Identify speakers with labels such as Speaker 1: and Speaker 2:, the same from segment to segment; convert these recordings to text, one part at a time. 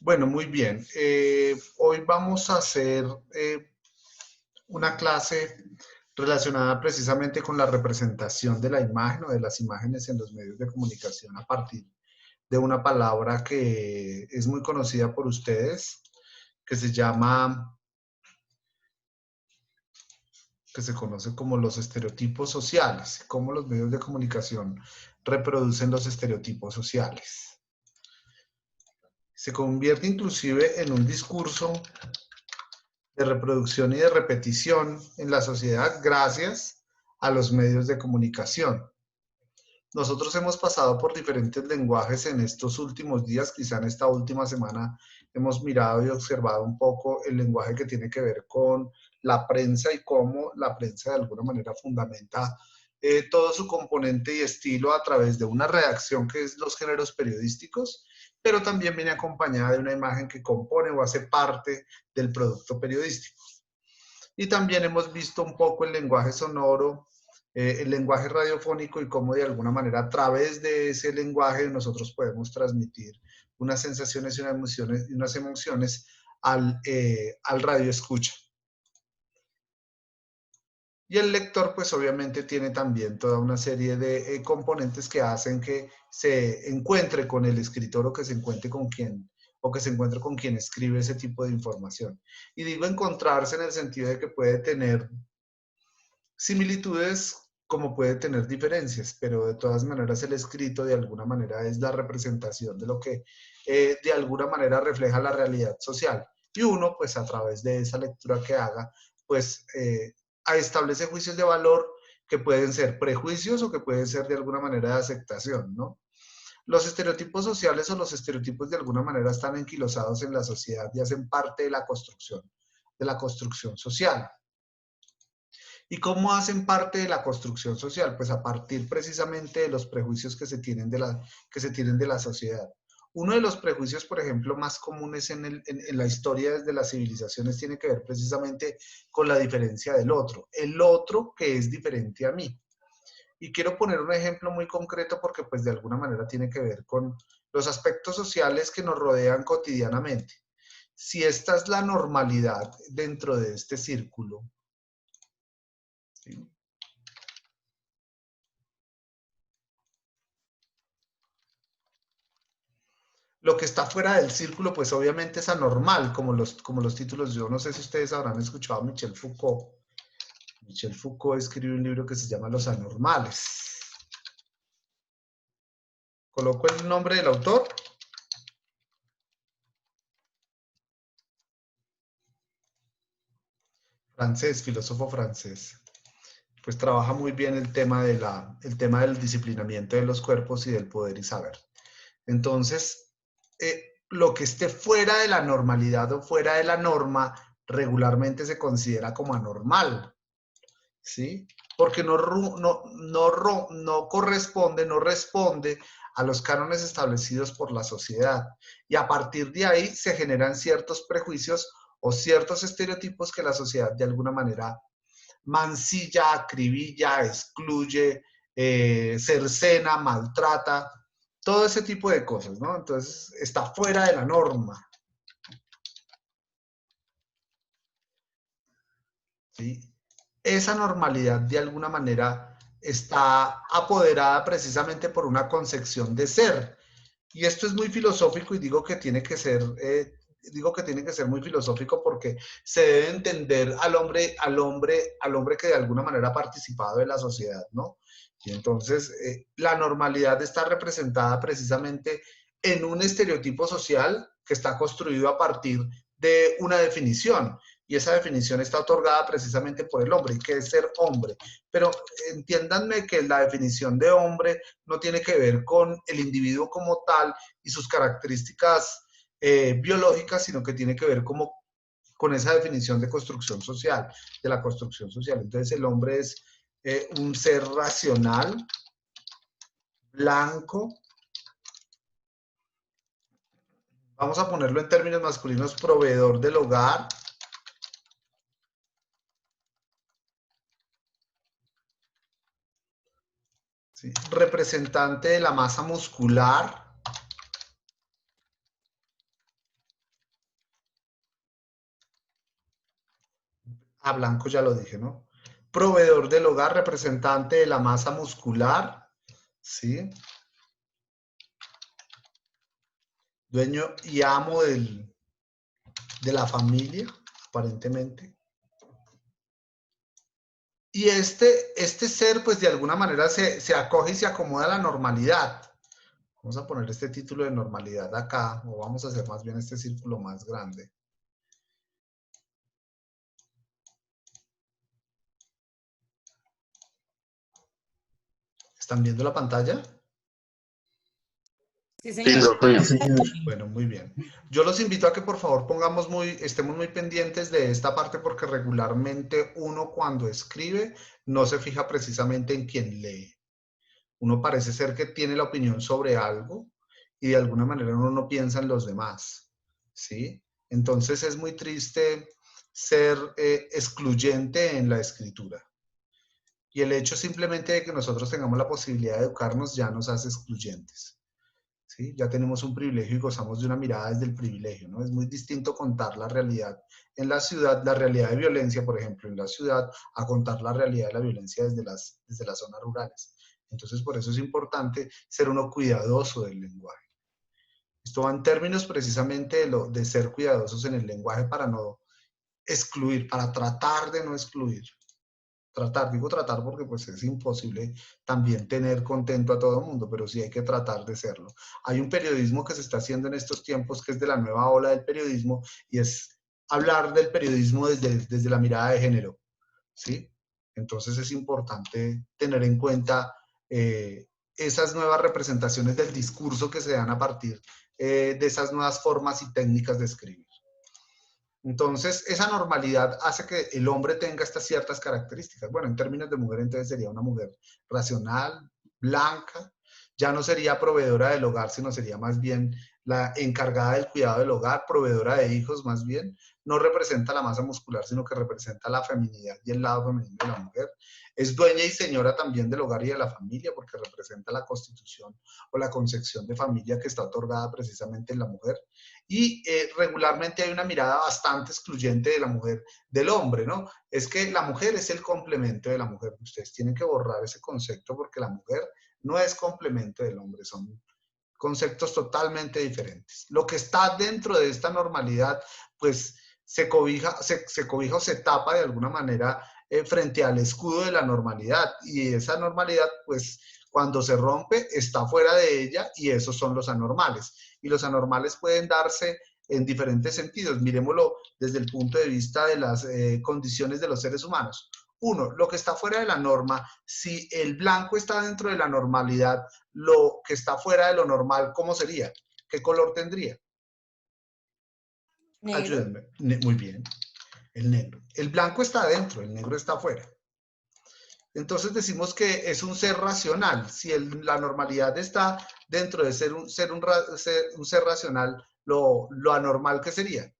Speaker 1: Bueno, muy bien. Hoy vamos a hacer una clase relacionada precisamente con la representación de la imagen o de las imágenes en los medios de comunicación a partir de una palabra que es muy conocida por ustedes, que se llama, que se conoce como los estereotipos sociales, cómo los medios de comunicación reproducen los estereotipos sociales. Se convierte inclusive en un discurso de reproducción y de repetición en la sociedad gracias a los medios de comunicación. Nosotros hemos pasado por diferentes lenguajes en estos últimos días, quizá en esta última semana hemos mirado y observado un poco el lenguaje que tiene que ver con la prensa y cómo la prensa de alguna manera fundamenta todo su componente y estilo a través de una redacción que es los géneros periodísticos, pero también viene acompañada de una imagen que compone o hace parte del producto periodístico. Y también hemos visto un poco el lenguaje sonoro, el lenguaje radiofónico y cómo de alguna manera a través de ese lenguaje nosotros podemos transmitir unas sensaciones y unas emociones al radio escucha. Y el lector pues obviamente tiene también toda una serie de componentes que hacen que se encuentre con el escritor o que se encuentre con quien o que se encuentre con quien escribe ese tipo de información. Y digo encontrarse en el sentido de que puede tener similitudes como puede tener diferencias, pero de todas maneras el escrito de alguna manera es la representación de lo que de alguna manera refleja la realidad social. Y uno, pues a través de esa lectura que haga, pues establece juicios de valor que pueden ser prejuicios o que pueden ser de alguna manera de aceptación, ¿no? Los estereotipos sociales o los estereotipos de alguna manera están enquilosados en la sociedad y hacen parte de la construcción social. ¿Y cómo hacen parte de la construcción social? Pues a partir precisamente de los prejuicios que se tienen de la sociedad. Uno de los prejuicios, por ejemplo, más comunes en la historia desde las civilizaciones tiene que ver precisamente con la diferencia del otro. El otro que es diferente a mí. Y quiero poner un ejemplo muy concreto porque pues de alguna manera tiene que ver con los aspectos sociales que nos rodean cotidianamente. Si esta es la normalidad dentro de este círculo, ¿sí? Lo que está fuera del círculo, pues obviamente es anormal, como los títulos. Yo no sé si ustedes habrán escuchado a Michel Foucault. Michel Foucault escribió un libro que se llama Los Anormales. ¿Coloco el nombre del autor? Francés, filósofo francés. Pues trabaja muy bien el tema del disciplinamiento de los cuerpos y del poder y saber. Entonces, lo que esté fuera de la normalidad o fuera de la norma regularmente se considera como anormal. ¿Sí? Porque no corresponde, no responde a los cánones establecidos por la sociedad. Y a partir de ahí se generan ciertos prejuicios o ciertos estereotipos que la sociedad de alguna manera mancilla, acribilla, excluye, cercena, maltrata, todo ese tipo de cosas, ¿no? Entonces está fuera de la norma, ¿sí? Esa normalidad de alguna manera está apoderada precisamente por una concepción de ser. Y esto es muy filosófico y digo que tiene que ser muy filosófico porque se debe entender al hombre que de alguna manera ha participado de la sociedad, ¿no? Y entonces la normalidad está representada precisamente en un estereotipo social que está construido a partir de una definición y esa definición está otorgada precisamente por el hombre, que es ser hombre. Pero entiéndanme que la definición de hombre no tiene que ver con el individuo como tal y sus características biológicas, sino que tiene que ver como con esa definición de construcción social, de la construcción social. Entonces el hombre es un ser racional, blanco, vamos a ponerlo en términos masculinos, proveedor del hogar, ¿sí? Representante de la masa muscular, Ah, blanco ya lo dije, ¿no? Proveedor del hogar, representante de la masa muscular, ¿sí? Dueño y amo de la familia, aparentemente. Y este ser, pues de alguna manera se acoge y se acomoda a la normalidad. Vamos a poner este título de normalidad acá, o vamos a hacer más bien este círculo más grande. ¿Están viendo la pantalla?
Speaker 2: Sí,
Speaker 3: Sí,
Speaker 2: señor.
Speaker 3: señor.
Speaker 4: Sí, señor.
Speaker 1: Bueno, muy bien. Yo los invito a que por favor estemos muy pendientes de esta parte porque regularmente uno cuando escribe no se fija precisamente en quien lee. Uno parece ser que tiene la opinión sobre algo y de alguna manera uno no piensa en los demás, ¿sí? Entonces es muy triste ser excluyente en la escritura. Y el hecho simplemente de que nosotros tengamos la posibilidad de educarnos ya nos hace excluyentes. ¿Sí? Ya tenemos un privilegio y gozamos de una mirada desde el privilegio, ¿no? Es muy distinto contar la realidad en la ciudad, la realidad de violencia, por ejemplo, en la ciudad, a contar la realidad de la violencia desde las zonas rurales. Entonces, por eso es importante ser uno cuidadoso del lenguaje. Esto va en términos precisamente de ser cuidadosos en el lenguaje para no excluir, para tratar de no excluir. Digo tratar porque pues es imposible también tener contento a todo el mundo, pero sí hay que tratar de serlo. Hay un periodismo que se está haciendo en estos tiempos que es de la nueva ola del periodismo y es hablar del periodismo desde la mirada de género, ¿sí? Entonces es importante tener en cuenta esas nuevas representaciones del discurso que se dan a partir de esas nuevas formas y técnicas de escribir. Entonces, esa normalidad hace que el hombre tenga estas ciertas características. Bueno, en términos de mujer, entonces sería una mujer racional, blanca, ya no sería proveedora del hogar, sino sería más bien la encargada del cuidado del hogar, proveedora de hijos más bien. No representa la masa muscular, sino que representa la feminidad y el lado femenino de la mujer. Es dueña y señora también del hogar y de la familia, porque representa la constitución o la concepción de familia que está otorgada precisamente en la mujer. Y regularmente hay una mirada bastante excluyente de la mujer del hombre, ¿no? Es que la mujer es el complemento de la mujer. Ustedes tienen que borrar ese concepto porque la mujer no es complemento del hombre, son conceptos totalmente diferentes. Lo que está dentro de esta normalidad, pues se cobija o se tapa de alguna manera frente al escudo de la normalidad y esa normalidad, pues cuando se rompe, está fuera de ella y esos son los anormales. Y los anormales pueden darse en diferentes sentidos. Miremoslo desde el punto de vista de las condiciones de los seres humanos. Uno, lo que está fuera de la norma, si el blanco está dentro de la normalidad, lo que está fuera de lo normal, ¿cómo sería? ¿Qué color tendría?
Speaker 2: Negro.
Speaker 1: Ayúdenme. Muy bien, el negro. El blanco está adentro, el negro está afuera. Entonces decimos que es un ser racional. Si la normalidad está dentro de ser un ser racional, lo anormal, ¿qué sería?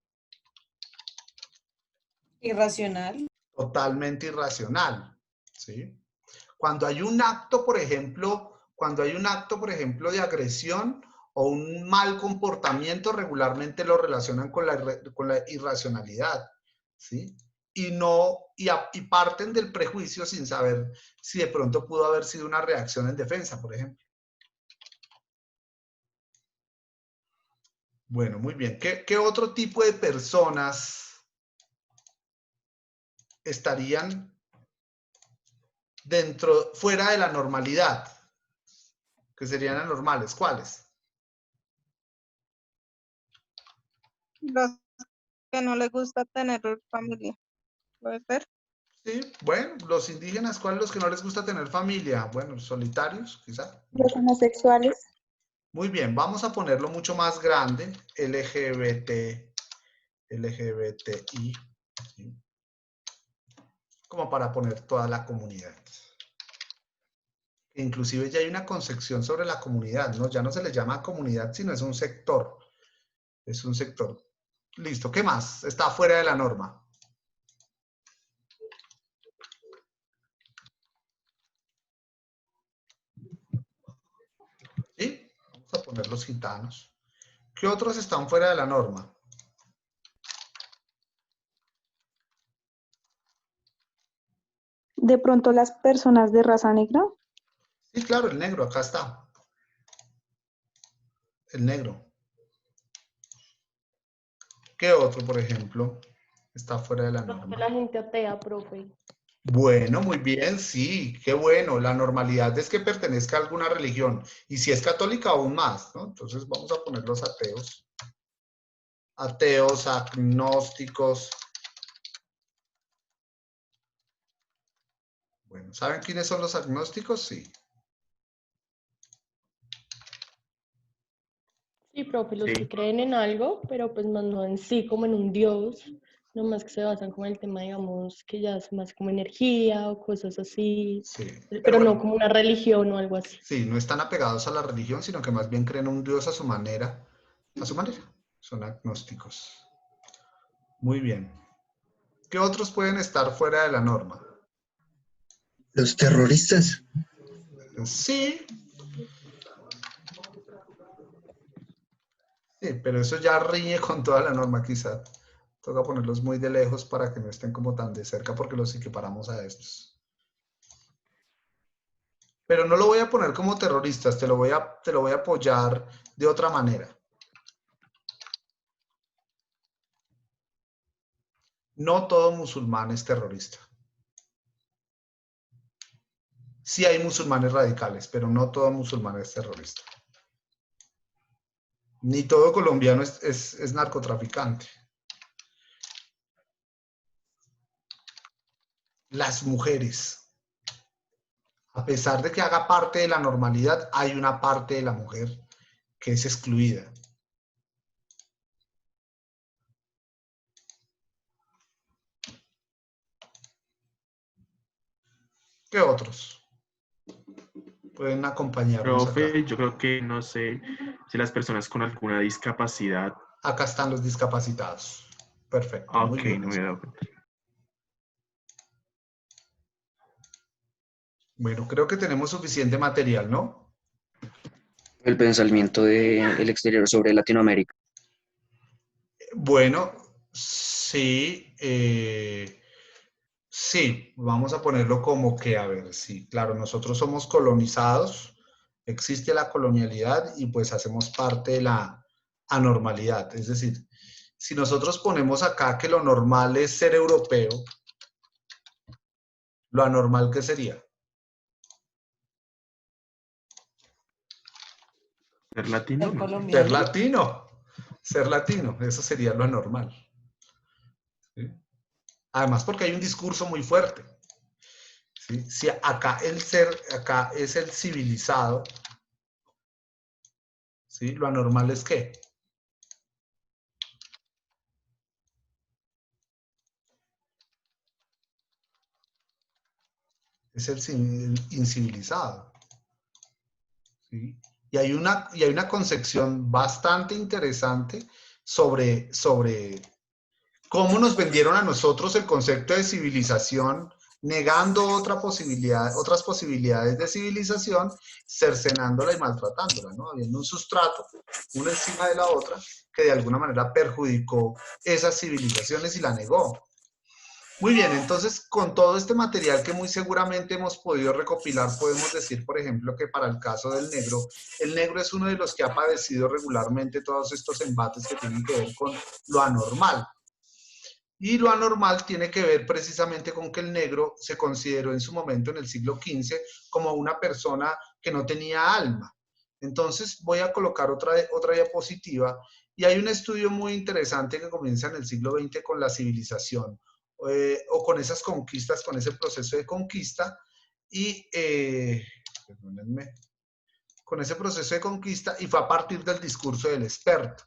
Speaker 2: Irracional.
Speaker 1: Totalmente irracional, ¿sí? Cuando hay un acto, por ejemplo, de agresión o un mal comportamiento, regularmente lo relacionan con la irracionalidad, ¿sí? Y parten del prejuicio sin saber si de pronto pudo haber sido una reacción en defensa, por ejemplo. Bueno, muy bien. ¿Qué otro tipo de personas estarían fuera de la normalidad? Que serían anormales. ¿Cuáles?
Speaker 4: Los que no les gusta tener familia. ¿Puede ser?
Speaker 1: Sí, bueno, los indígenas, ¿cuáles los que no les gusta tener familia? Bueno, solitarios, quizá.
Speaker 5: Los homosexuales.
Speaker 1: Muy bien, vamos a ponerlo mucho más grande, LGBTI, ¿sí? Como para poner toda la comunidad. Inclusive ya hay una concepción sobre la comunidad, ¿no? Ya no se le llama comunidad, sino es un sector. Es un sector. Listo, ¿qué más? Está fuera de la norma. ¿Sí? Vamos a poner los gitanos. ¿Qué otros están fuera de la norma?
Speaker 2: De pronto las personas de raza negra.
Speaker 1: Sí, claro, el negro, acá está. El negro. ¿Qué otro, por ejemplo, está fuera de la norma?
Speaker 3: La gente atea, profe.
Speaker 1: Bueno, muy bien, sí, qué bueno. La normalidad es que pertenezca a alguna religión. Y si es católica, aún más, ¿no? Entonces vamos a poner los ateos. Ateos, agnósticos. Bueno, ¿saben quiénes son los agnósticos? Sí.
Speaker 3: Sí, profe, los
Speaker 5: Sí.
Speaker 3: que creen en algo, pero pues más no en sí, como en un dios, nomás que se basan como en el tema, digamos, que ya es más como energía o cosas así,
Speaker 1: Sí.
Speaker 3: pero no
Speaker 1: bueno,
Speaker 3: como una religión o algo así.
Speaker 1: sí, no están apegados a la religión, sino que más bien creen un Dios a su manera. A su manera. Son agnósticos. Muy bien. ¿Qué otros pueden estar fuera de la norma?
Speaker 6: Los terroristas.
Speaker 1: Sí, sí, pero eso ya riñe con toda la norma, quizá. Toca ponerlos muy de lejos para que no estén como tan de cerca porque los equiparamos a estos. Pero no lo voy a poner como terroristas, te lo voy a apoyar de otra manera. No todo musulmán es terrorista. Sí hay musulmanes radicales, pero no todo musulmán es terrorista. Ni todo colombiano es narcotraficante. Las mujeres, a pesar de que haga parte de la normalidad, hay una parte de la mujer que es excluida. ¿Qué otros pueden acompañarnos acá?
Speaker 5: Profe, yo creo que no sé si las personas con alguna discapacidad.
Speaker 1: Acá están los discapacitados. Perfecto, muy
Speaker 5: Ok,
Speaker 1: bien.
Speaker 5: no me he dado cuenta.
Speaker 1: Bueno, creo que tenemos suficiente material, ¿no?
Speaker 6: El pensamiento del exterior sobre Latinoamérica.
Speaker 1: Bueno, sí, sí, vamos a ponerlo como que, a ver, sí, claro, nosotros somos colonizados, existe la colonialidad y pues hacemos parte de la anormalidad. Es decir, si nosotros ponemos acá que lo normal es ser europeo, lo anormal, ¿qué sería?
Speaker 5: ¿Ser latino? No sé.
Speaker 1: Ser latino. Ser latino, eso sería lo anormal. ¿Sí? Además, porque hay un discurso muy fuerte. ¿Sí? Si acá acá es el civilizado, ¿sí? Lo anormal es ¿qué? Es el incivilizado. ¿Sí? Y hay una concepción bastante interesante sobre cómo nos vendieron a nosotros el concepto de civilización, negando otras posibilidades de civilización, cercenándola y maltratándola, ¿no? Habiendo un sustrato, una encima de la otra, que de alguna manera perjudicó esas civilizaciones y la negó. Muy bien, entonces con todo este material que muy seguramente hemos podido recopilar, podemos decir, por ejemplo, que para el caso del negro, el negro es uno de los que ha padecido regularmente todos estos embates que tienen que ver con lo anormal. Y lo anormal tiene que ver precisamente con que el negro se consideró en su momento, en el siglo XV, como una persona que no tenía alma. Entonces voy a colocar otra diapositiva y hay un estudio muy interesante que comienza en el siglo XX con la civilización o con esas conquistas, con ese proceso de conquista y, perdónenme, con ese proceso de conquista y fue a partir del discurso del experto.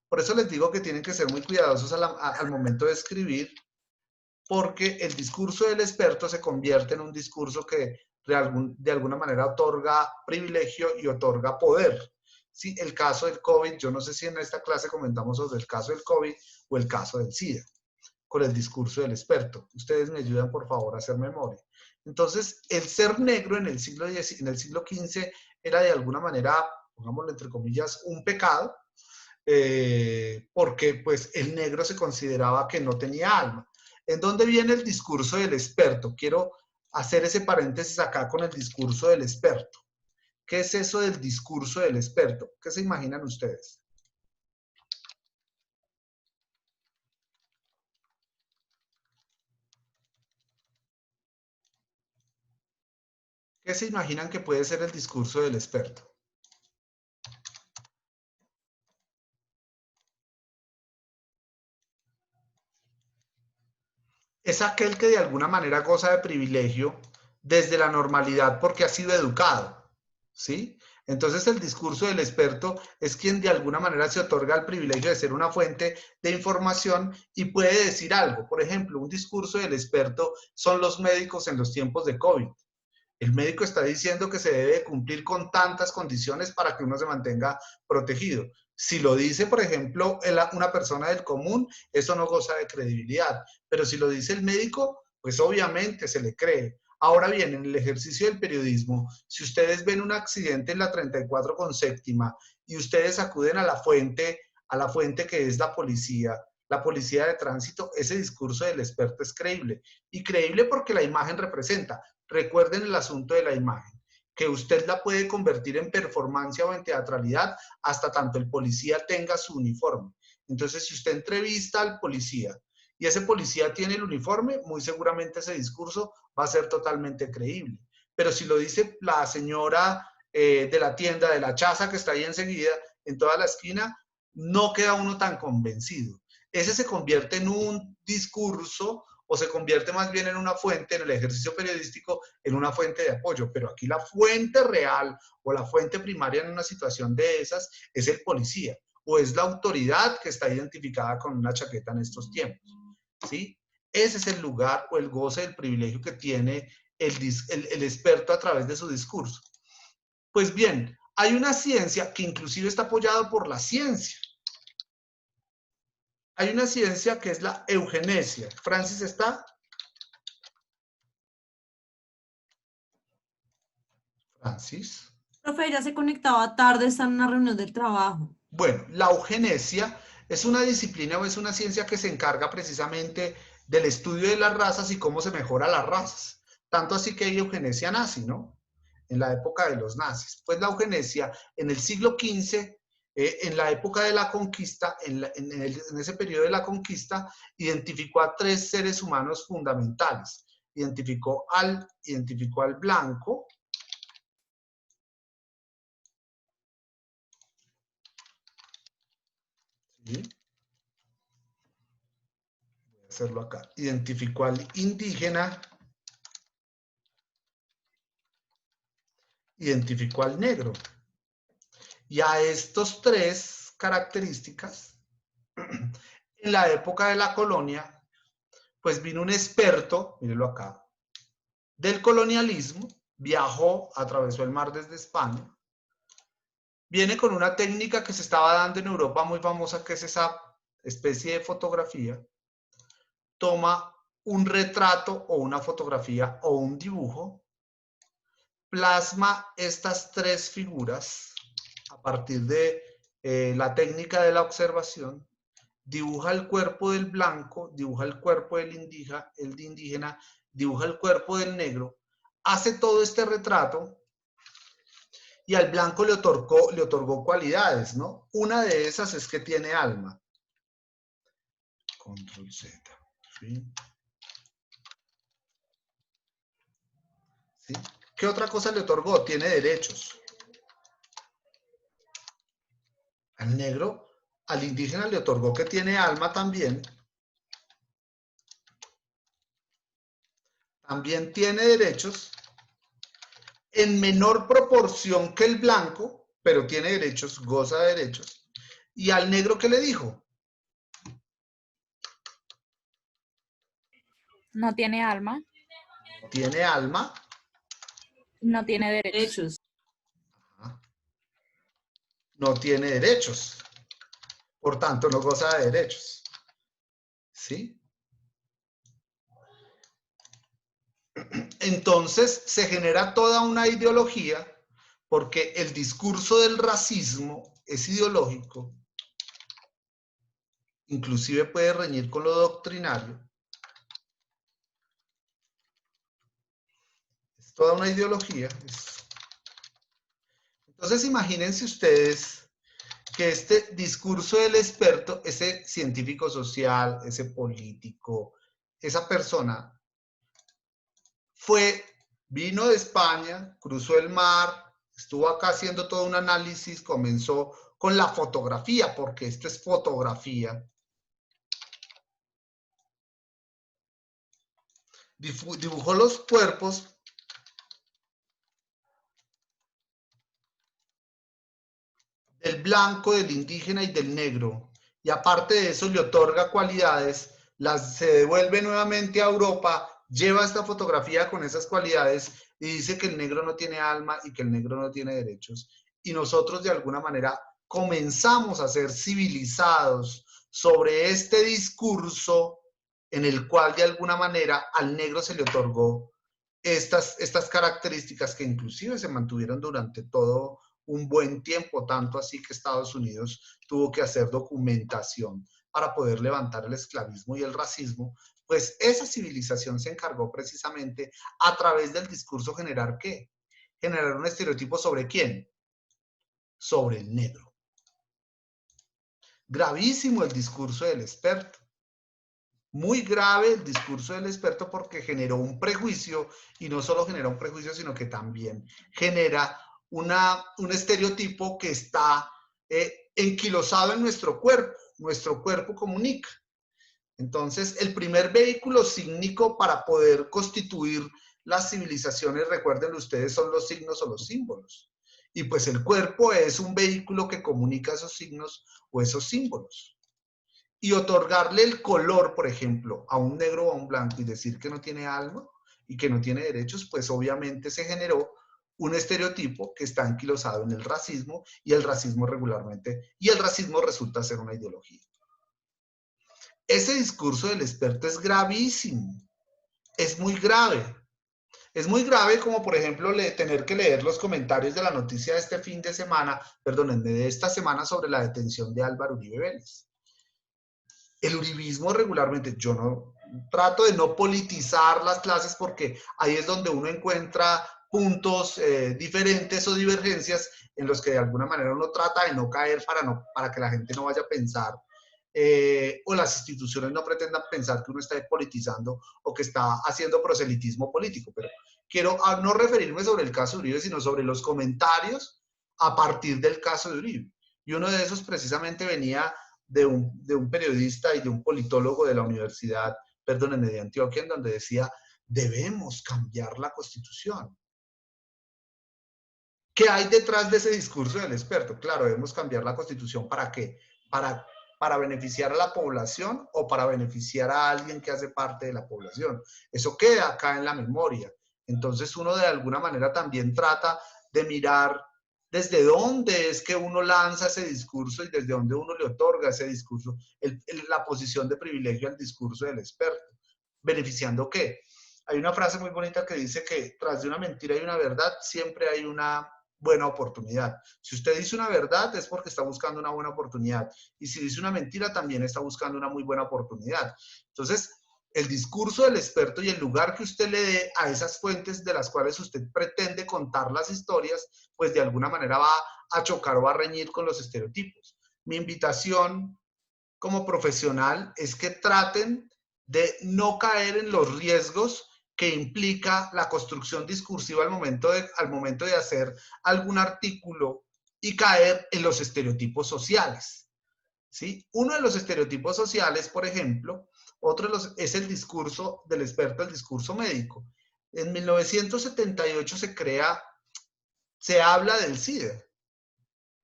Speaker 1: Por eso les digo que tienen que ser muy cuidadosos al momento de escribir, porque el discurso del experto se convierte en un discurso que de alguna manera otorga privilegio y otorga poder. Sí, el caso del COVID, yo no sé si en esta clase comentamos sobre el caso del COVID o el caso del SIDA, con el discurso del experto. Ustedes me ayudan, por favor, a hacer memoria. Entonces, el ser negro en el siglo XV era de alguna manera, pongámoslo entre comillas, un pecado, porque pues el negro se consideraba que no tenía alma. ¿En dónde viene el discurso del experto? Quiero hacer ese paréntesis acá con el discurso del experto. ¿Qué es eso del discurso del experto? ¿Qué se imaginan ustedes? ¿Qué se imaginan que puede ser el discurso del experto? Es aquel que de alguna manera goza de privilegio desde la normalidad porque ha sido educado, ¿sí? Entonces el discurso del experto es quien de alguna manera se otorga el privilegio de ser una fuente de información y puede decir algo. Por ejemplo, un discurso del experto son los médicos en los tiempos de COVID. El médico está diciendo que se debe cumplir con tantas condiciones para que uno se mantenga protegido. Si lo dice, por ejemplo, una persona del común, eso no goza de credibilidad. Pero si lo dice el médico, pues obviamente se le cree. Ahora bien, en el ejercicio del periodismo, si ustedes ven un accidente en la 34 con séptima y ustedes acuden a la fuente que es la policía de tránsito, ese discurso del experto es creíble. Y creíble porque la imagen representa. Recuerden el asunto de la imagen, que usted la puede convertir en performance o en teatralidad hasta tanto el policía tenga su uniforme. Entonces, si usted entrevista al policía y ese policía tiene el uniforme, muy seguramente ese discurso va a ser totalmente creíble. Pero si lo dice la señora de la tienda, de la chaza que está ahí enseguida, en toda la esquina, no queda uno tan convencido. Ese se convierte en un discurso o se convierte más bien en una fuente, en el ejercicio periodístico, en una fuente de apoyo. Pero aquí la fuente real o la fuente primaria en una situación de esas es el policía o es la autoridad que está identificada con una chaqueta en estos tiempos, ¿sí? Ese es el lugar o el goce del privilegio que tiene el experto a través de su discurso. Pues bien, hay una ciencia que inclusive está apoyada por la ciencia. Hay una ciencia que es la eugenesia. ¿Francis está? Francis.
Speaker 7: Profe, ya se conectaba tarde, está en una reunión del trabajo.
Speaker 1: Bueno, la eugenesia es una disciplina o es una ciencia que se encarga precisamente del estudio de las razas y cómo se mejora las razas. Tanto así que hay eugenesia nazi, ¿no? En la época de los nazis. Pues la eugenesia en el siglo XV, en la época de la conquista, en ese periodo de la conquista, identificó a 3 seres humanos fundamentales. Identificó al blanco, ¿sí? Voy a hacerlo acá. Identificó al indígena, identificó al negro. Y a estos 3 características, en la época de la colonia, pues vino un experto, mírenlo acá, del colonialismo, viajó, atravesó el mar desde España, viene con una técnica que se estaba dando en Europa muy famosa, que es esa especie de fotografía, toma un retrato o una fotografía o un dibujo, plasma estas 3 figuras a partir de la técnica de la observación, dibuja el cuerpo del blanco, dibuja el cuerpo del indígena, dibuja el cuerpo del negro, hace todo este retrato y al blanco le otorgó cualidades, ¿no? Una de esas es que tiene alma. Control Z. ¿Sí? ¿Sí? ¿Qué otra cosa le otorgó? Tiene derechos. Al negro, al indígena le otorgó que tiene alma también. También tiene derechos en menor proporción que el blanco, pero tiene derechos, goza de derechos. ¿Y al negro qué le dijo?
Speaker 8: No tiene alma,
Speaker 1: Tiene alma.
Speaker 8: no tiene derechos.
Speaker 1: No tiene derechos. Por tanto, no goza de derechos. ¿Sí? Entonces, se genera toda una ideología porque el discurso del racismo es ideológico, inclusive puede reñir con lo doctrinario. toda una ideología. Entonces imagínense ustedes que este discurso del experto, ese científico social, ese político, esa persona, vino de España, cruzó el mar, estuvo acá haciendo todo un análisis, comenzó con la fotografía, porque esto es fotografía. Dibujó los cuerpos del blanco, del indígena y del negro. Y aparte de eso le otorga cualidades, se devuelve nuevamente a Europa, lleva esta fotografía con esas cualidades y dice que el negro no tiene alma y que el negro no tiene derechos. Y nosotros de alguna manera comenzamos a ser civilizados sobre este discurso en el cual de alguna manera al negro se le otorgó estas características que inclusive se mantuvieron durante todo un buen tiempo, tanto así que Estados Unidos tuvo que hacer documentación para poder levantar el esclavismo y el racismo, pues esa civilización se encargó precisamente a través del discurso generar ¿qué? Generar un estereotipo ¿sobre quién? Sobre el negro. Gravísimo el discurso del experto. Muy grave el discurso del experto porque generó un prejuicio y no solo genera un prejuicio, sino que también genera un estereotipo que está enquilosado en nuestro cuerpo comunica. Entonces, el primer vehículo sígnico para poder constituir las civilizaciones, recuerden ustedes, son los signos o los símbolos. Y pues el cuerpo es un vehículo que comunica esos signos o esos símbolos. Y otorgarle el color, por ejemplo, a un negro o a un blanco y decir que no tiene alma y que no tiene derechos, pues obviamente se generó un estereotipo que está anquilosado en el racismo y el racismo resulta ser una ideología. Ese discurso del experto es gravísimo, es muy grave. Es muy grave como, por ejemplo, tener que leer los comentarios de la noticia de este fin de semana, perdónenme, de esta semana sobre la detención de Álvaro Uribe Vélez. El uribismo regularmente, yo no trato de no politizar las clases porque ahí es donde uno encuentra puntos diferentes o divergencias en los que de alguna manera uno trata de no caer para que la gente no vaya a pensar o las instituciones no pretendan pensar que uno está politizando o que está haciendo proselitismo político. Pero quiero no referirme sobre el caso de Uribe, sino sobre los comentarios a partir del caso de Uribe. Y uno de esos precisamente venía de un periodista y de un politólogo de la universidad, perdónenme, de Antioquia, en donde decía, debemos cambiar la Constitución. ¿Qué hay detrás de ese discurso del experto? Claro, debemos cambiar la Constitución, ¿para qué? Para beneficiar a la población o para beneficiar a alguien que hace parte de la población. Eso queda acá en la memoria. Entonces uno de alguna manera también trata de mirar desde dónde es que uno lanza ese discurso y desde dónde uno le otorga ese discurso, la posición de privilegio al discurso del experto. ¿Beneficiando qué? Hay una frase muy bonita que dice que tras de una mentira y una verdad siempre hay una buena oportunidad. Si usted dice una verdad es porque está buscando una buena oportunidad. Y si dice una mentira también está buscando una muy buena oportunidad. Entonces, el discurso del experto y el lugar que usted le dé a esas fuentes de las cuales usted pretende contar las historias, pues de alguna manera va a chocar o a reñir con los estereotipos. Mi invitación como profesional es que traten de no caer en los riesgos que implica la construcción discursiva al momento de hacer algún artículo y caer en los estereotipos sociales. ¿Sí? Uno de los estereotipos sociales, por ejemplo, es el discurso del experto, el discurso médico. En 1978 se habla del SIDA.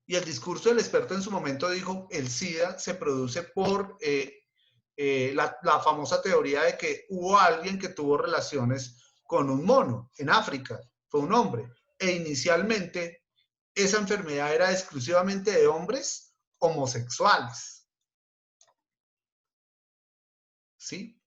Speaker 1: Y el discurso del experto en su momento dijo, el SIDA se produce por la famosa teoría de que hubo alguien que tuvo relaciones con un mono en África, fue un hombre. E inicialmente esa enfermedad era exclusivamente de hombres homosexuales. ¿Sí?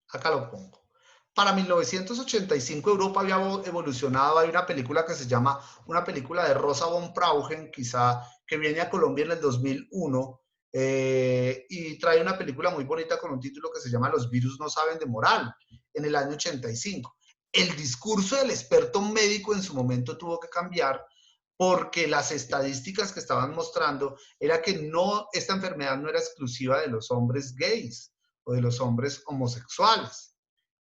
Speaker 1: Acá lo pongo. Para 1985 Europa había evolucionado. Hay una película que se llama, una película de Rosa von Brauchen, quizá, que viene a Colombia en el 2001 y trae una película muy bonita con un título que se llama Los virus no saben de moral, en el año 85. el discurso del experto médico en su momento tuvo que cambiar porque las estadísticas que estaban mostrando era que no, esta enfermedad no era exclusiva de los hombres gays o de los hombres homosexuales.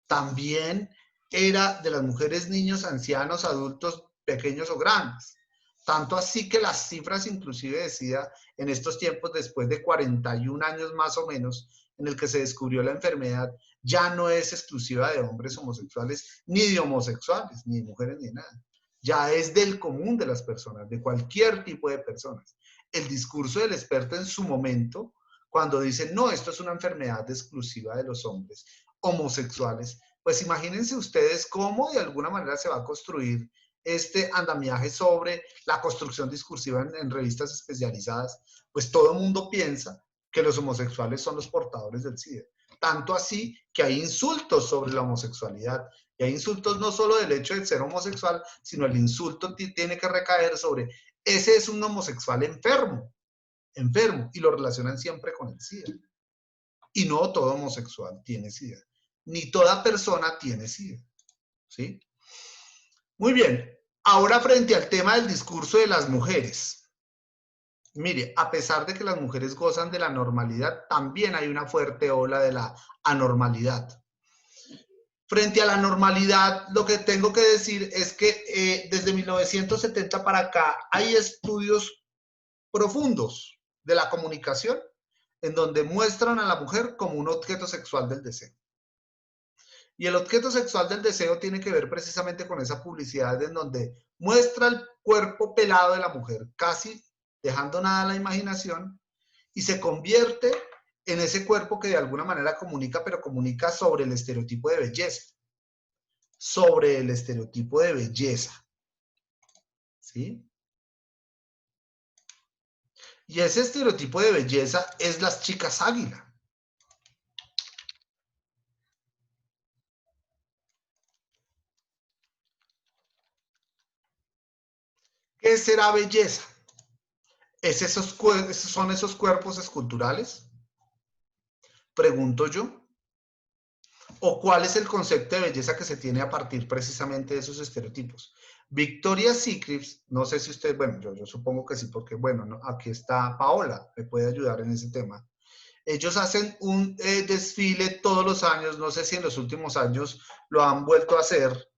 Speaker 1: También era de las mujeres, niños, ancianos, adultos, pequeños o grandes. Tanto así que las cifras inclusive decía en estos tiempos, después de 41 años más o menos, en el que se descubrió la enfermedad, ya no es exclusiva de hombres homosexuales, ni de homosexuales, ni de mujeres, ni de nada. Ya es del común de las personas, de cualquier tipo de personas. El discurso del experto en su momento, cuando dice, no, esto es una enfermedad exclusiva de los hombres homosexuales, pues imagínense ustedes cómo de alguna manera se va a construir este andamiaje sobre la construcción discursiva en revistas especializadas. Pues todo el mundo piensa que los homosexuales son los portadores del SIDA. Tanto así que hay insultos sobre la homosexualidad. Y hay insultos no solo del hecho de ser homosexual, sino el insulto tiene que recaer sobre ese es un homosexual enfermo, y lo relacionan siempre con el SIDA. Y no todo homosexual tiene SIDA, ni toda persona tiene SIDA, ¿sí? Muy bien, ahora frente al tema del discurso de las mujeres. Mire, a pesar de que las mujeres gozan de la normalidad, también hay una fuerte ola de la anormalidad. Frente a la normalidad, lo que tengo que decir es que desde 1970 para acá hay estudios profundos de la comunicación en donde muestran a la mujer como un objeto sexual del deseo. Y el objeto sexual del deseo tiene que ver precisamente con esa publicidad en donde muestra el cuerpo pelado de la mujer, casi dejando nada a la imaginación, y se convierte en ese cuerpo que de alguna manera comunica, pero comunica sobre el estereotipo de belleza. Sobre el estereotipo de belleza. ¿Sí? Y ese estereotipo de belleza es las chicas águila. ¿Qué será belleza? ¿Son esos cuerpos esculturales? Pregunto yo. ¿O cuál es el concepto de belleza que se tiene a partir precisamente de esos estereotipos? Victoria's Secret, no sé si usted, bueno, yo supongo que sí, porque bueno, ¿no? Aquí está Paola, me puede ayudar en ese tema. Ellos hacen un desfile todos los años, no sé si en los últimos años lo han vuelto a hacer,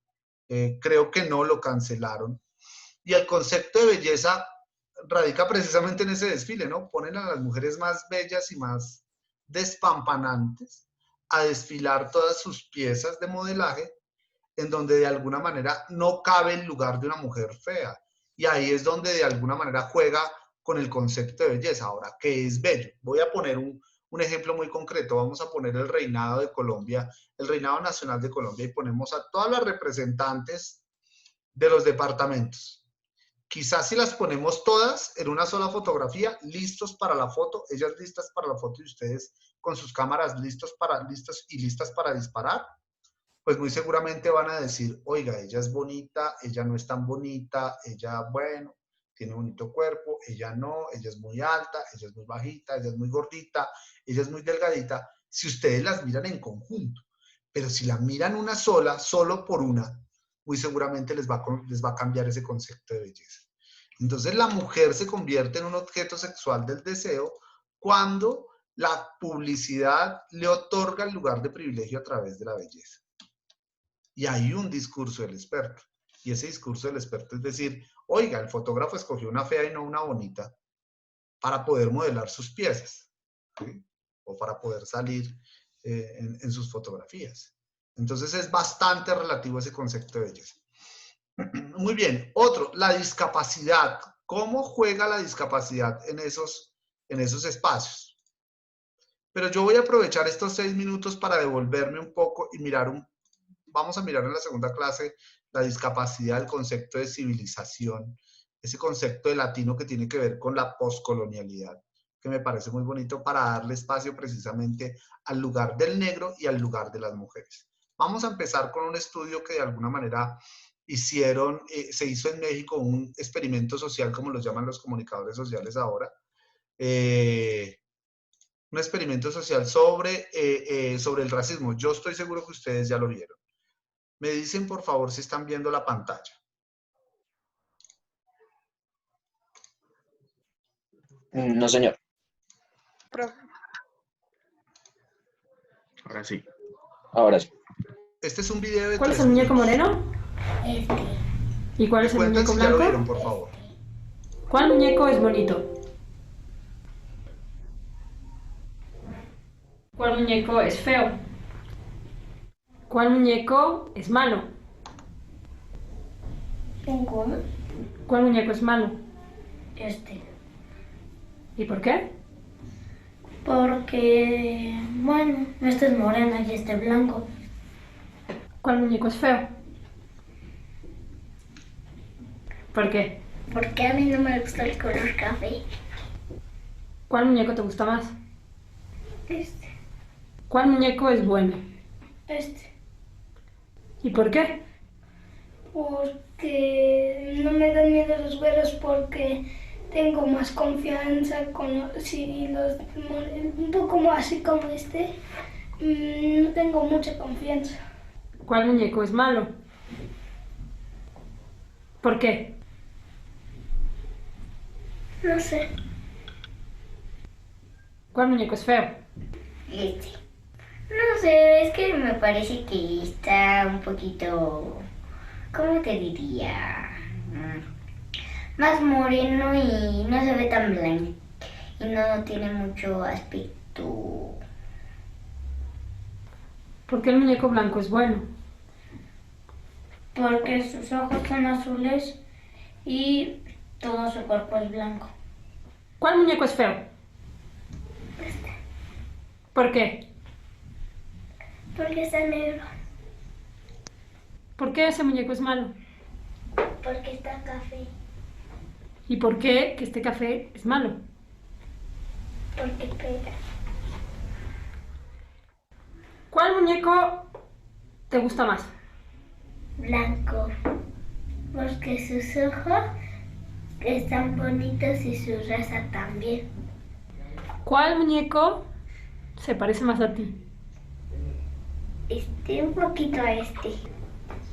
Speaker 1: creo que no, lo cancelaron. Y el concepto de belleza radica precisamente en ese desfile, ¿no? Ponen a las mujeres más bellas y más despampanantes a desfilar todas sus piezas de modelaje, en donde de alguna manera no cabe el lugar de una mujer fea. Y ahí es donde de alguna manera juega con el concepto de belleza. Ahora, ¿qué es bello? Voy a poner un ejemplo muy concreto. Vamos a poner el reinado de Colombia, el reinado nacional de Colombia, y ponemos a todas las representantes de los departamentos. Quizás si las ponemos todas en una sola fotografía, listos para la foto, ellas listas para la foto y ustedes con sus cámaras listas para disparar, pues muy seguramente van a decir, oiga, ella es bonita, ella no es tan bonita, ella, bueno, tiene bonito cuerpo, ella no, ella es muy alta, ella es muy bajita, ella es muy gordita, ella es muy delgadita, si ustedes las miran en conjunto. Pero si la miran una sola, solo por una, muy seguramente les va a cambiar ese concepto de belleza. Entonces la mujer se convierte en un objeto sexual del deseo cuando la publicidad le otorga el lugar de privilegio a través de la belleza. Y hay un discurso del experto. Y ese discurso del experto es decir, oiga, el fotógrafo escogió una fea y no una bonita para poder modelar sus piezas, ¿sí? O para poder salir en sus fotografías. Entonces es bastante relativo ese concepto de belleza. Muy bien, otro, la discapacidad. ¿Cómo juega la discapacidad en esos espacios? Pero yo voy a aprovechar estos 6 minutos para devolverme un poco y vamos a mirar en la segunda clase la discapacidad, el concepto de civilización, ese concepto de latino que tiene que ver con la poscolonialidad, que me parece muy bonito para darle espacio precisamente al lugar del negro y al lugar de las mujeres. Vamos a empezar con un estudio que de alguna manera se hizo en México, un experimento social, como los llaman los comunicadores sociales ahora, un experimento social sobre el racismo. Yo estoy seguro que ustedes ya lo vieron. Me dicen, por favor, si están viendo la pantalla.
Speaker 6: No, señor.
Speaker 4: Profe,
Speaker 5: Ahora sí.
Speaker 6: Ahora sí.
Speaker 1: Este es un video de
Speaker 9: ¿Cuál es
Speaker 1: 3
Speaker 9: el muñeco
Speaker 1: minutos.
Speaker 9: moreno?
Speaker 10: Este.
Speaker 9: ¿Y cuál
Speaker 1: Me
Speaker 9: es el
Speaker 1: cuentan
Speaker 9: muñeco
Speaker 1: si ya lo vieron,
Speaker 9: blanco?
Speaker 1: por favor.
Speaker 9: ¿Cuál muñeco es bonito? ¿Cuál muñeco es feo? ¿Cuál muñeco es malo?
Speaker 10: Ninguno.
Speaker 9: ¿Cuál muñeco es malo?
Speaker 10: Este.
Speaker 9: ¿Y por qué?
Speaker 10: Porque, bueno, este es moreno y este es blanco.
Speaker 9: ¿Cuál muñeco es feo? ¿Por qué?
Speaker 10: Porque a mí no me gusta el color café.
Speaker 9: ¿Cuál muñeco te gusta más?
Speaker 10: Este.
Speaker 9: ¿Cuál muñeco es bueno?
Speaker 10: Este.
Speaker 9: ¿Y por qué?
Speaker 10: Porque no me dan miedo los güeros porque tengo más confianza con un poco más así como este. No tengo mucha confianza.
Speaker 9: ¿Cuál muñeco es malo? ¿Por qué?
Speaker 10: No sé.
Speaker 9: ¿Cuál muñeco es feo?
Speaker 10: Este. No sé, es que me parece que está un poquito, ¿cómo te diría? Más moreno y no se ve tan blanco. Y no tiene mucho aspecto.
Speaker 9: ¿Por qué el muñeco blanco es bueno?
Speaker 10: Porque sus ojos son azules y todo su cuerpo es blanco.
Speaker 9: ¿Cuál muñeco es feo? ¿Por qué?
Speaker 10: Porque está negro.
Speaker 9: ¿Por qué ese muñeco es malo?
Speaker 10: Porque está café.
Speaker 9: ¿Y por qué que este café es malo?
Speaker 10: Porque pega.
Speaker 9: ¿Cuál muñeco te gusta más?
Speaker 10: Blanco. Porque sus ojos están bonitos y su raza también.
Speaker 9: ¿Cuál muñeco se parece más a ti?
Speaker 10: Un poquito a este.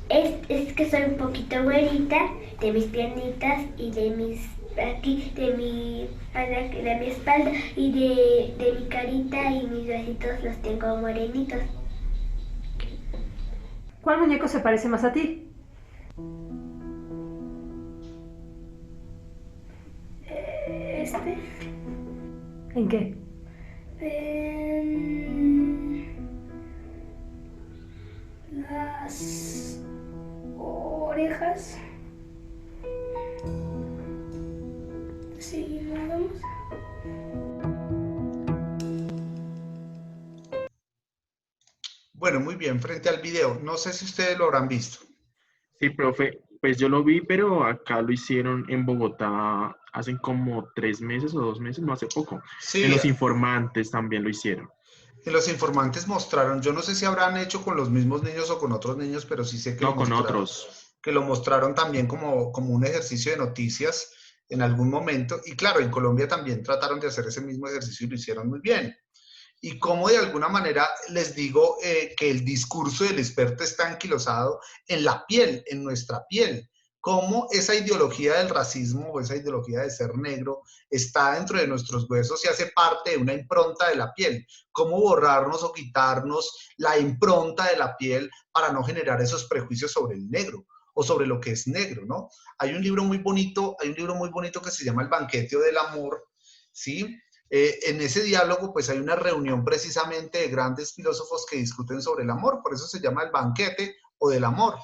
Speaker 10: Es que soy un poquito güerita de mis piernitas y de mis aquí, de mi espalda y de mi carita y mis bracitos los tengo morenitos.
Speaker 9: ¿Cuál muñeco se parece más a ti?
Speaker 10: Este.
Speaker 9: ¿En qué?
Speaker 10: Las orejas. Sí, nos vamos.
Speaker 1: Bueno, muy bien, frente al video. No sé si ustedes lo habrán visto.
Speaker 5: Sí, profe, pues yo lo vi, pero acá lo hicieron en Bogotá hace como 3 meses o 2 meses, no hace poco.
Speaker 1: Sí,
Speaker 5: En Los Informantes también lo hicieron.
Speaker 1: en los informantes mostraron, yo no sé si habrán hecho con los mismos niños o con otros niños, pero sí sé que
Speaker 5: No,
Speaker 1: lo
Speaker 5: con
Speaker 1: mostraron,
Speaker 5: otros.
Speaker 1: que lo mostraron también como un ejercicio de noticias en algún momento. Y claro, en Colombia también trataron de hacer ese mismo ejercicio y lo hicieron muy bien. Y cómo de alguna manera les digo que el discurso del experto está anquilosado en la piel, en nuestra piel. Cómo esa ideología del racismo o esa ideología de ser negro está dentro de nuestros huesos y hace parte de una impronta de la piel. Cómo borrarnos o quitarnos la impronta de la piel para no generar esos prejuicios sobre el negro o sobre lo que es negro, ¿no? Hay un libro muy bonito que se llama El banquete del amor, ¿sí? En ese diálogo pues hay una reunión precisamente de grandes filósofos que discuten sobre el amor, por eso se llama el banquete o del amor.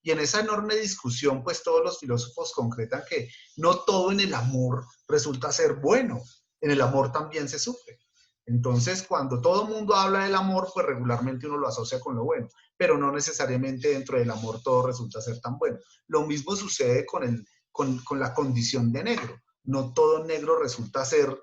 Speaker 1: Y en esa enorme discusión pues todos los filósofos concretan que no todo en el amor resulta ser bueno, en el amor también se sufre. Entonces cuando todo el mundo habla del amor pues regularmente uno lo asocia con lo bueno, pero no necesariamente dentro del amor todo resulta ser tan bueno. Lo mismo sucede con la condición de negro, no todo negro resulta ser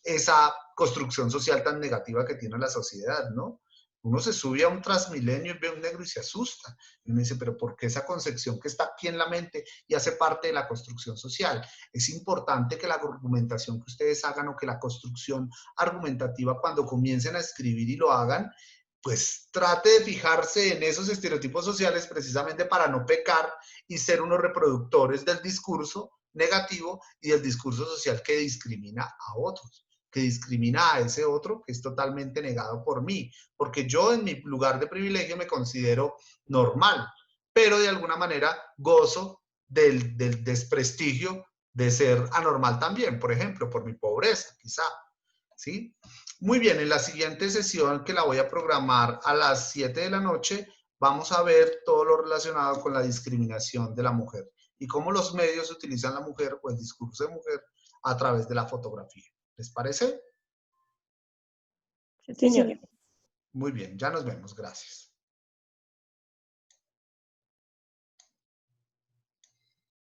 Speaker 1: esa construcción social tan negativa que tiene la sociedad, ¿no? Uno se sube a un Transmilenio y ve a un negro y se asusta. Y uno dice, pero ¿por qué esa concepción que está aquí en la mente y hace parte de la construcción social? Es importante que la argumentación que ustedes hagan o que la construcción argumentativa cuando comiencen a escribir y lo hagan, pues trate de fijarse en esos estereotipos sociales precisamente para no pecar y ser unos reproductores del discurso negativo y del discurso social que discrimina a otros, que discrimina a ese otro que es totalmente negado por mí, porque yo en mi lugar de privilegio me considero normal, pero de alguna manera gozo del desprestigio de ser anormal también, por ejemplo, por mi pobreza, quizá, ¿sí? Muy bien, en la siguiente sesión, que la voy a programar a las 7 de la noche, vamos a ver todo lo relacionado con la discriminación de la mujer y cómo los medios utilizan la mujer o el discurso de mujer a través de la fotografía. ¿Les parece?
Speaker 3: Sí,
Speaker 2: Sí,
Speaker 3: señor.
Speaker 2: señor.
Speaker 1: Muy bien, ya nos vemos. Gracias.